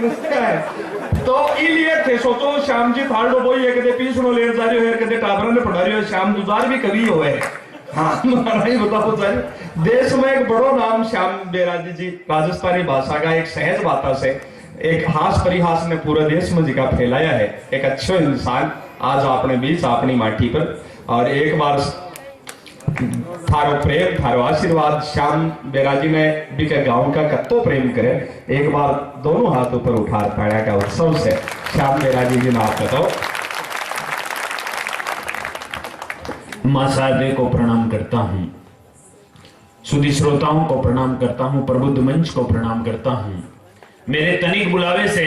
तो इलिए थे सोचो श्याम जी थाल डो बोई कदे पीसनो लेर जा रही हो कदे टाबरा ने पढ़ा रही हो श्याम दुजार भी कवि होए। हाँ नहीं बताओ सर देश में एक बड़ो नाम श्याम बेराजी जी राजस्थानी भाषा का एक सहज बाता से एक हास परिहास ने पूरे देश में जिका फैलाया है। एक अच्छो इंसान आज अपने बीच अपनी माटी पर और एक बार थारो प्रेम थारो आशीर्वाद श्याम बेराजी ने भी के गांव का कत्तो प्रेम करे एक बार दोनों हाथ ऊपर उठा पाया का उत्सव से श्याम बेराजी जी ने आप बताओ। मां साहबे को प्रणाम करता हूं, सुधी श्रोताओं को प्रणाम करता हूं, प्रबुद्ध मंच को प्रणाम करता हूं। मेरे तनिक बुलावे से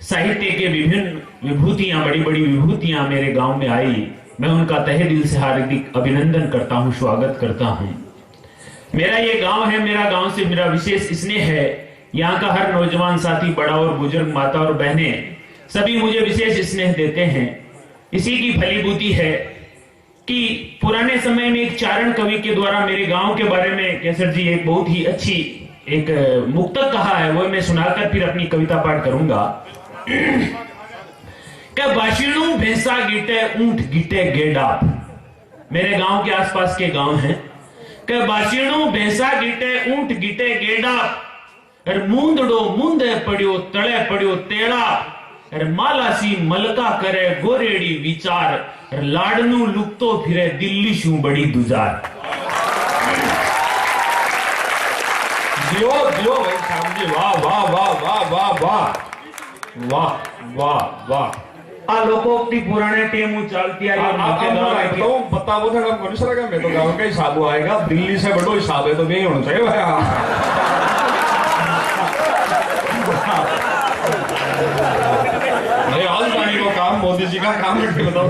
साहित्य के विभिन्न विभूतियां बड़ी बड़ी विभूतियां मेरे गांव में आई। मैं उनका तहे दिल से हार्दिक अभिनंदन करता हूं, स्वागत करता हूं। मेरा ये गांव है, मेरा गांव से मेरा विशेष स्नेह है। यहाँ का हर नौजवान साथी, बड़ा और बुजुर्ग, माता और बहनें सभी मुझे विशेष स्नेह देते हैं। इसी की फलीभूति है कि पुराने समय में एक चारण कवि के द्वारा मेरे गांव के बारे में केसर जी एक बहुत ही अच्छी एक मुक्तक कहा है, वो मैं सुनाकर फिर अपनी कविता पाठ करूंगा। क्या बाशिणु भैंसा गिटे ऊंट गिटे गेडा, मेरे गांव के आसपास के गांव हैं। क्या बाशिणु भैंसा गिटे ऊंट गिटे गेडा, अरे मूंदड़ो मूंदे पड़ियो तले पड़ियो तेड़ा, अरे मालासी मलका करे गोरेड़ी विचार, अरे लाडनू लुकतो फिरे दिल्ली शू बड़ी दुजार। जियो जियो भाई श्याम जी, वाह वाह वाह वाह वाह वाह वाह वाह वाह। आ लोकोक्ति पुराने टेमू चलती आई तो बताओ था मनुष्य का मैं तो गांव का हिसाब आएगा, दिल्ली से बड़ो हिसाब है तो नहीं होना चाहिए भाई। राजधानी को काम मोदी जी का काम करके बताओ।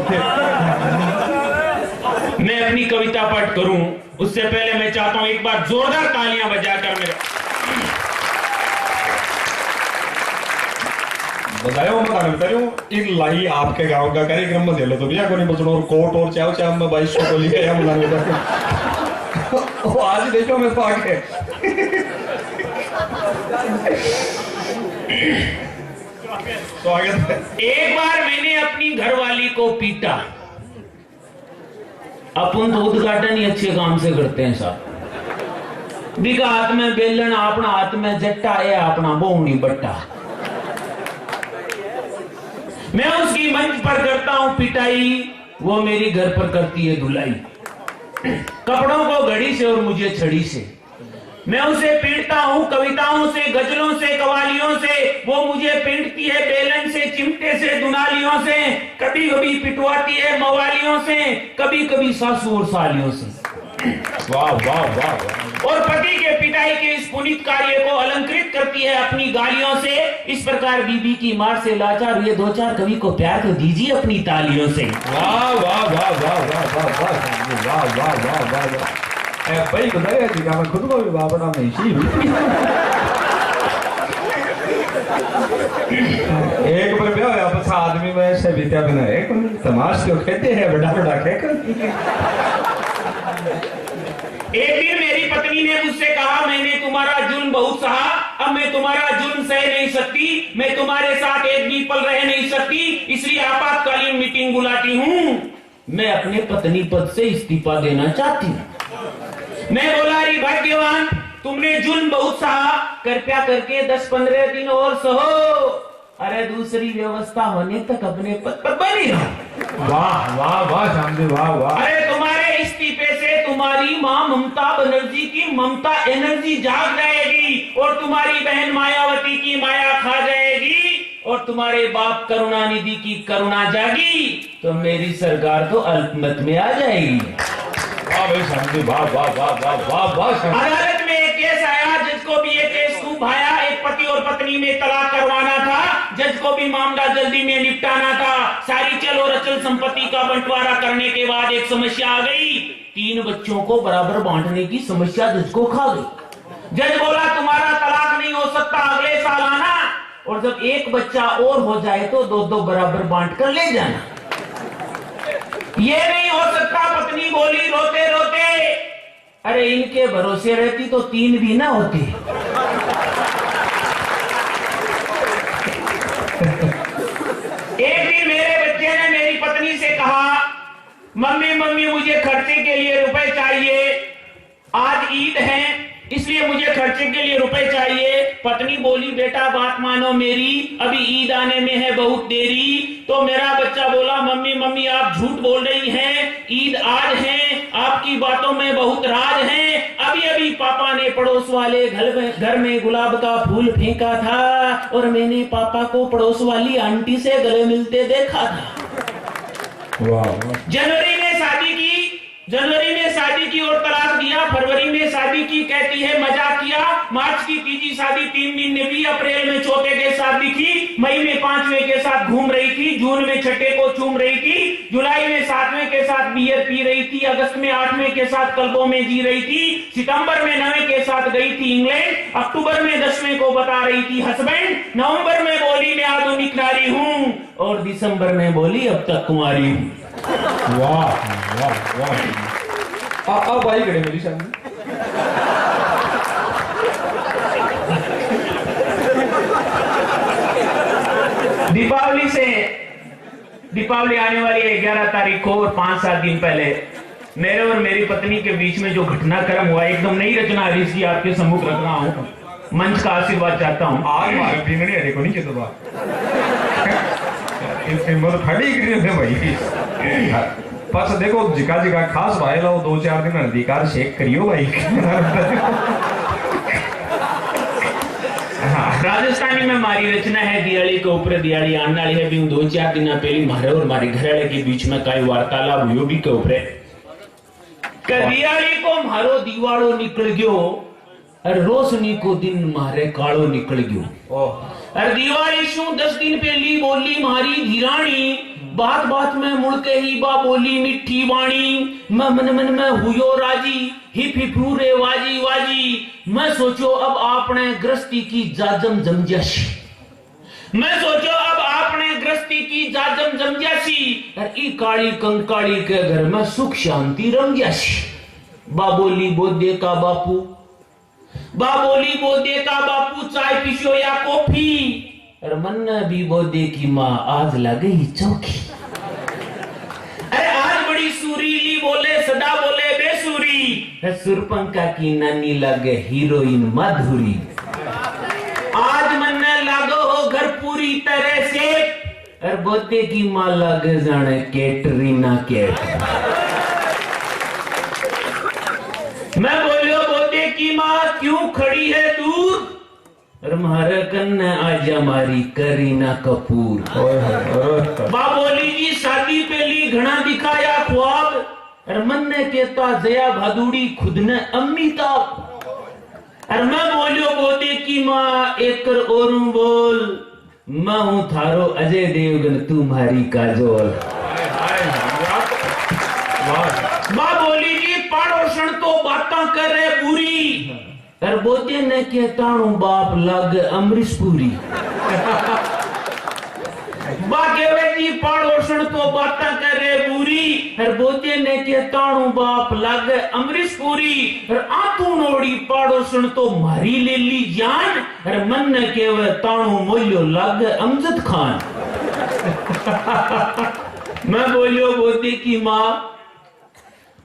मैं अपनी कविता पाठ करूं उससे पहले मैं चाहता हूं एक बार जोरदार तालियां बजाकर मेरा बताओ। मैं बता रही हूँ इन लाई आपके गांव का कार्यक्रम में दे लो तो भैया को नहीं बचना और कोट और चाव चाव में 2200 को लिखे हम बुलाने वो आज देखो मैं तो आगे तो आगे एक बार मैंने अपनी घरवाली को पीटा। अपन तो उद्घाटन ही अच्छे काम से करते हैं साहब। दिखा हाथ में बेलन, अपना हाथ में जट्टा, है अपना बोहनी बट्टा। मैं उसकी मंच पर करता हूं पिटाई, वो मेरी घर पर करती है धुलाई। कपड़ों को घड़ी से और मुझे छड़ी से। मैं उसे पीटता हूं कविताओं से, गजलों से, कवालियों से, वो मुझे पीटती है बेलन से, चिमटे से, दुनालियों से, कभी कभी पिटवाती है मवालियों से, कभी कभी सासू और सालियों से। वाह वाह वाह। और पति के पिटाई के इस पुनीत कार्य को अलंकृत करती है अपनी गालियों से। इस प्रकार बीबी की मार से लाचार हुए दो चार कवि को प्यार तो दीजिए अपनी तालियों से। वाह वाह वाह वाह वाह वाह वाह वाह वाह वाह वाह। भाई बताया जी मैं खुद को भी बाबा में इसी एक बार ब्याह होया बस आदमी में से बीता बिना एक तमाश क्यों कहते हैं बड़ा बड़ा कहकर। एक दिन मेरी पत्नी ने मुझसे कहा, मैंने तुम्हारा जुल्म बहुत सहा, अब मैं तुम्हारा जुल्म सह नहीं सकती, मैं तुम्हारे साथ एक भी पल रह नहीं सकती, इसलिए आपातकालीन मीटिंग बुलाती हूँ। मैं अपने पत्नी पद से इस्तीफा देना चाहती हूँ। मैं बोला, अरे भाग्यवान, तुमने जुल्म बहुत सहा, कृपया करके 10-15 दिन और सहो, अरे दूसरी व्यवस्था होने तक अपने पद पर बनी रहो। वाह वाह वाह श्याम जी वाह वाह। अरे तुम्हारे इस्तीफे से तुम्हारी माँ ममता बनर्जी की ममता एनर्जी जाग जाएगी, और तुम्हारी बहन मायावती की माया खा जाएगी, और तुम्हारे बाप करुणानिधि की करुणा जागी, तो मेरी सरकार तो अल्पमत में आ जाएगी। वाह भाई श्याम जी वाह वाह वाह वाह वाह वाह। अदालत में एक केस आया, जज को भी ये केस खूब भाया। एक पति और पत्नी में तलाक करवाना था, जज को भी मामला जल्दी में निपटाना था। सारी चल और अचल संपत्ति का बंटवारा करने के बाद एक समस्या आ गई, 3 बच्चों को बराबर बांटने की समस्या जज को खा गई। जज बोला, तुम्हारा तलाक नहीं हो सकता, अगले साल आना, और जब एक बच्चा और हो जाए तो 2-2 बराबर बांट कर ले जाना। ये नहीं हो सकता, पत्नी बोली रोते रोते। अरे इनके भरोसे रहती तो 3 भी ना होती। मम्मी मम्मी मुझे खर्चे के लिए रुपए चाहिए, आज ईद है इसलिए मुझे खर्चे के लिए रुपए चाहिए। पत्नी बोली बेटा बात मानो मेरी, अभी ईद आने में है बहुत देरी। तो मेरा बच्चा बोला मम्मी मम्मी आप झूठ बोल रही हैं, ईद आज है, आपकी बातों में बहुत राज है। अभी अभी पापा ने पड़ोस वाले घर में गुलाब का फूल फेंका था और मैंने पापा को पड़ोस वाली आंटी से गले मिलते देखा था। जनवरी में शादी की और तलाक दिया, फरवरी में शादी की कहती है मजाक किया, मार्च की तीजी शादी 3 दिन ने भी, अप्रैल में चौथे के साथ दिखी, मई में 5वें के साथ घूम रही थी, जून में 6ठे को चूम रही थी, जुलाई में 7वें के साथ बियर पी रही थी, अगस्त में 8वें के साथ क्लबों में जी रही थी, सितंबर में 9वें के साथ गई थी इंग्लैंड, अक्टूबर में 10वें को बता रही थी हस्बैंड, नवंबर में बोली मैं आधुनिक नारी हूँ और दिसंबर में बोली अब तक कुंवारी हूँ। वाह वाह वाह। अब आई खड़े मेरी शादी। दीपावली आने वाली है 11 तारीख को और 5-7 दिन पहले मेरे और मेरी पत्नी के बीच में जो घटनाक्रम हुआ, एकदम नई रचना इसकी आपके सम्मुख रख रहा हूँ, मंच का आशीर्वाद चाहता हूँ। आज मारे पिंगड़ी अरे को नहीं के तो मतलब खड़ी गिरी थे भाई। बस देखो जिका जिका खास भाई लो 2-4 दिन अधिकार शेक करियो भाई। राजस्थानी में मारी रचना है दिवाली के ऊपर, दिवाली आने वाली है भी 2-4 दिन पहले मारे और मारी घरवाले के बीच में कई वार्तालाप हुई भी के ऊपर दिवाली को मारो दीवाड़ो निकल गयो और रोशनी को दिन मारे कालो निकल गयो। और दिवाली शू 10 दिन पहली बोली मारी धीरानी, बात बात में मुड़ के ही बा बोली मिठी वाणी, मैं मन मन में हुयो राजी, हिप हिप रे वाजी वाजी। मैं सोचो अब आपने गृहस्थी की जाजम जमजाशी, मैं सोचो अब आपने गृहस्थी की जाजम जमजाशी, और ई काली कंकाली के घर में सुख शांति रमजाशी। बाबोली बोदे का बापू, बाबोली बोदे का बापू चाय पीछो या कॉफी, और मन्ना भी बोदे की माँ आज लगे ही चौकी। अरे आज बड़ी सुरीली बोले सदा बोले बेसुरी, सुरपंखा की नानी लगे हीरोइन माधुरी। आज मन्ना लागो हो घर पूरी तरह से, और बोदे की माँ लगे जाने कैटरीना कैफ। मैं बोलियो बोदे की माँ क्यों खड़ी है दूर, और मारे कन्ने आज हमारी करीना कपूर। बाबोली जी शादी पहली घना दिखाया ख्वाब, और मन ने कहता जया भादुड़ी खुद ने अमिताभ। और मैं बोलियो बोदे की माँ एक और बोल, मैं हूं थारो अजय देवगन तुम्हारी काजोल। माँ बोली जी पड़ोसन तो बातें करे बुरी, और बोते ने कहता हूं बाप लग अमरीश पुरी। बाकी पड़ोसन तो बातें करे बुरी, और बोते ने कहता हूं बाप लग अमरीश पुरी, और आतू नोड़ी पड़ोसन तो मारी ले ली जान, और मन ने केवे ताणू मोलियो लग अमजद खान। मैं बोलियो बोते की माँ,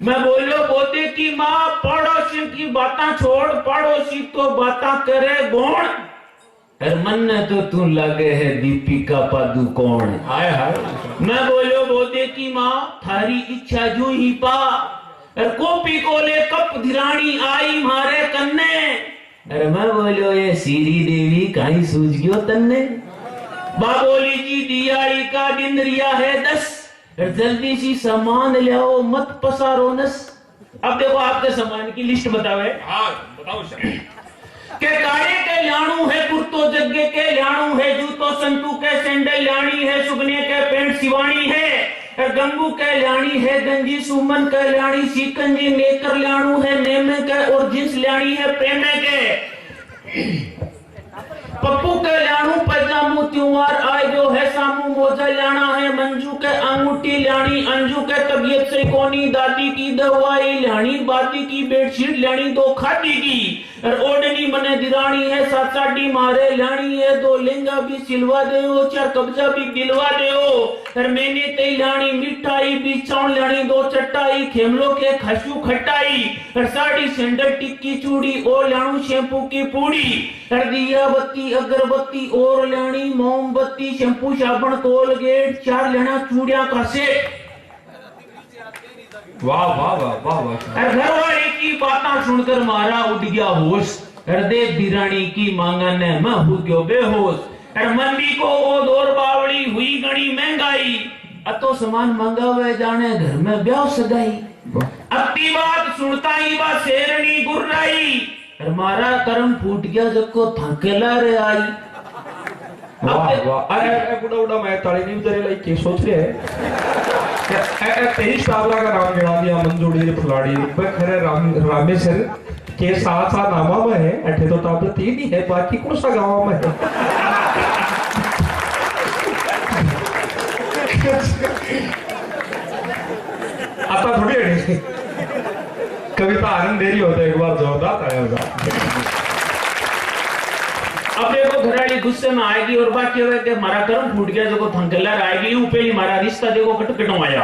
मैं बोलो बोते की माँ पड़ोसी की बातें छोड़, पड़ोसी तो बातें करे गौण, और मन ने तो तू लगे है दीपिका पादुकोण। हाय हाय। मैं बोलो बोते की माँ थारी इच्छा जू ही पा, और कॉपी को ले कप धिरानी आई मारे कन्ने, और मैं बोलो ये सीरी देवी कहीं सूझ गयो तन्ने। बाबोली जी दिवाली का दिन रिया है 10, जल्दी सी सामान ले आओ मत पसारो नस। अब देखो आपके सामान की लिस्ट बतावे। हाँ बताओ के काड़े के लाणू है कुर्तो, जग्गे के लाणू है जूतो, संतू के सैंडल लाणी है, सुगने के पेंट सिवानी है, गंगू के लाणी है गंजी, सुमन के लाणी सिकंजी, नेकर लाणू है नेमे के, और जींस लाणी है प्रेमे के। पप्पू के लाणू पजामू त्योहार आए जो है सामू बोझा लाना है, मंजू के अंगूठी लानी, अंजू के तबीयत से कोनी, दादी की दवाई लानी, बादी की बेडशीट लानी, 2 खादी की और ओढ़नी मने दिरानी है, 7 साड़ी मारे लानी है, 2 लहंगा भी सिलवा दो, 4 कब्जा भी दिलवा दो और मैंने ते लानी मिठाई भी चौन लानी, 2 चटाई खेमलो के खशु खटाई और साड़ी सैंडल टिक्की चूड़ी और लानू शैम्पू की पूड़ी और दिया बत्ती अगरबत्ती और लानी मोमबत्ती शैम्पू साबुन कोलगेट 4 लेना चूड़िया का सेट। वाह वाह वाह वाह वाह। घर वाले की बातें सुनकर मारा उठ गया होश, हृदय दिरानी की मांगन ने मैं हो गयो बेहोश, और मंदी को वो दौर बावड़ी हुई गणी महंगाई, अतो सामान मंगावे जाने घर में ब्याह सगाई, अपनी बात सुनता ही बा शेरनी गुर्राई, और मारा कर्म फूट गया जब को थकेला रे आई। वाह वाह। अरे बुढ़ा बुढ़ा मैं ताली नहीं बजा रही, क्या सोच रहे हैं? तेरी ताबला का नाम गिरा दिया, मंजूड़ी फुलाड़ी खरे रामेश्वर के साथ नामा में है, अठे तो ताबला 3 ही है, बाकी कौन सा गाँव में है? आता थोड़ी है कविता आनंद देरी होता है, एक बार जोरदार आया होगा। अब देखो घराड़ी गुस्से में आएगी और बात ये है कि हमारा कर्म फूट गया, जो थंकलर आएगी ऊपर ही हमारा रिश्ता देखो कटकटो आया,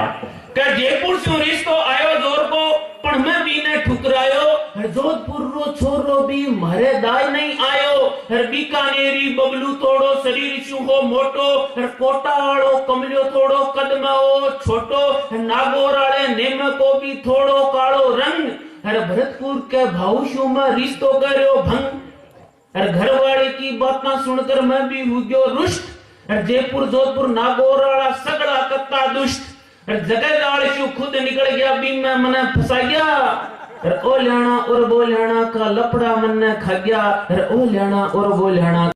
क्या जयपुर से रिश्तो आयो जोर को पण मैं भी ने ठुकरायो, जोधपुर रो छोरो भी मारे दाय नहीं आयो, हर बीकानेरी बबलू तोड़ो शरीर शू हो मोटो, हर कोटा वालो कमलियो थोड़ो कद में हो छोटो, नागौर वाले नेम को भी थोड़ो कालो रंग, हर भरतपुर के भाऊशू में रिश्तो करो भंग, और घर वाले की बातें सुनकर मैं भी हो गयो रुष्ट, और जयपुर जोधपुर नागौर वाला सगड़ा कत्ता दुष्ट, और जगह शू खुद निकल गया भी मैं मने फंसा गया, और ओ लेना और वो लेना का लपड़ा मन ने खा गया, और ओ लेना और वो लेना